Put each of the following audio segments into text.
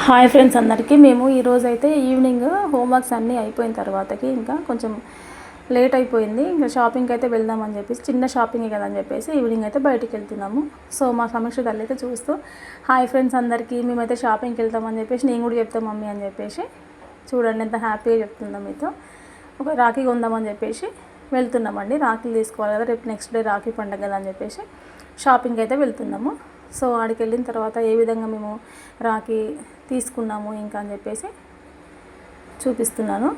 Hi friends అందరికీ మేము ఈరోజైతే ఈవినింగ్ హోంవర్క్స్ అన్నీ అయిపోయిన తర్వాతకి ఇంకా కొంచెం లేట్ అయిపోయింది. ఇంకా షాపింగ్కి అయితే వెళ్దామని చెప్పేసి చిన్న షాపింగే కదా అని చెప్పేసి ఈవినింగ్ అయితే బయటికి వెళ్తున్నాము. సో మా సమీక్ష తల్లి అయితే చూస్తూ హాయ్ ఫ్రెండ్స్ అందరికీ మేమైతే షాపింగ్కి వెళ్తామని చెప్పేసి నేను కూడా చెప్తాను మమ్మీ అని చెప్పేసి చూడండి ఎంత హ్యాపీగా చెప్తుందా మీతో. ఒక రాఖీ కొందామని చెప్పేసి వెళ్తున్నామండి. రాఖీలు తీసుకోవాలి కదా, రేపు నెక్స్ట్ డే రాఖీ పండుగ కదా అని చెప్పేసి షాపింగ్కి అయితే వెళ్తున్నాము. సో ఆడికి వెళ్ళిన తర్వాత ఏ విధంగా మేము రాఖీ తీసుకున్నాము ఇంకా అని చెప్పేసి చూపిస్తున్నాను.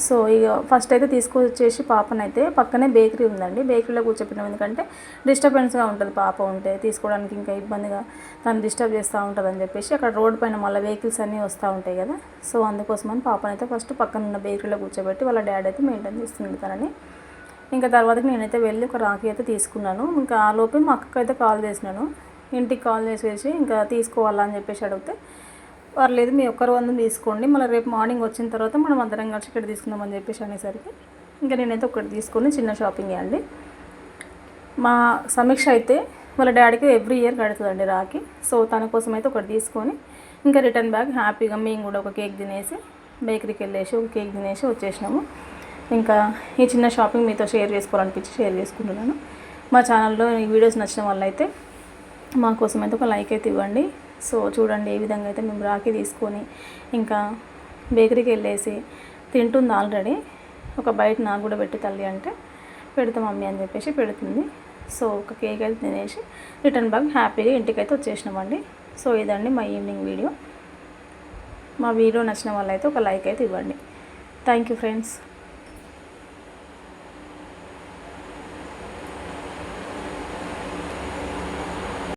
సో ఇక ఫస్ట్ అయితే తీసుకొచ్చేసి పాపనైతే పక్కనే బేకరీ ఉందండి, బేకరీలో కూర్చోపెట్టాం. ఎందుకంటే డిస్టర్బెన్స్గా ఉంటుంది పాప ఉంటే తీసుకోవడానికి, ఇంకా ఇబ్బందిగా తను డిస్టర్బ్ చేస్తూ ఉంటుంది అని చెప్పేసి అక్కడ రోడ్ పైన మళ్ళీ వెహికల్స్ అన్నీ వస్తూ ఉంటాయి కదా. సో అందుకోసమని పాపనైతే ఫస్ట్ పక్కన ఉన్న బేకరీలో కూర్చోబెట్టి వాళ్ళ డాడీ అయితే మెయింటైన్ చేస్తుంది తనని. ఇంకా తర్వాతకి నేనైతే వెళ్ళి ఒక రాఖీ అయితే తీసుకున్నాను. ఇంకా ఆ లోపే మా అక్కకి అయితే కాల్ చేసినాను, ఇంటికి కాల్ చేసేసి ఇంకా తీసుకోవాలా అని చెప్పేసి అడిగితే పర్లేదు మీ ఒక్కరు వందం తీసుకోండి, మళ్ళీ రేపు మార్నింగ్ వచ్చిన తర్వాత మనం అందరం కలిసి ఇక్కడ తీసుకుందామని చెప్పేసి అనేసరికి ఇంకా నేనైతే ఒకటి తీసుకొని చిన్న షాపింగ్ అండి. మా సమీక్ష అయితే వాళ్ళ డాడీకి ఎవ్రీ ఇయర్ కడుతుందండి రాఖీ. సో తన కోసం అయితే ఒకటి తీసుకొని ఇంకా రిటర్న్ బ్యాగ్ హ్యాపీగా మేము కూడా ఒక కేక్ తినేసి బేకరీకి వెళ్ళేసి ఒక కేక్ తినేసి వచ్చేసినాము. ఇంకా ఈ చిన్న షాపింగ్ మీతో షేర్ చేసుకోవాలనిపించి షేర్ చేసుకుంటున్నాను. మా ఛానల్లో ఈ వీడియోస్ నచ్చిన వాళ్ళైతే మా కోసం అయితే ఒక లైక్ అయితే ఇవ్వండి. సో చూడండి ఏ విధంగా అయితే మేము రాఖీ తీసుకొని ఇంకా బేకరీకి వెళ్ళేసి తింటుంది. ఆల్రెడీ ఒక బయట నాకు కూడా పెట్టి తల్లి అంటే పెడతా మమ్మీ అని చెప్పేసి పెడుతుంది. సో ఒక కేక్ అయితే తినేసి రిటర్న్ బ్యాగ్ హ్యాపీగా ఇంటికి అయితే వచ్చేసినామండి. సో ఇదండి మా ఈవినింగ్ వీడియో. మా వీడియో నచ్చిన వాళ్ళైతే ఒక లైక్ అయితే ఇవ్వండి. Thank you friends.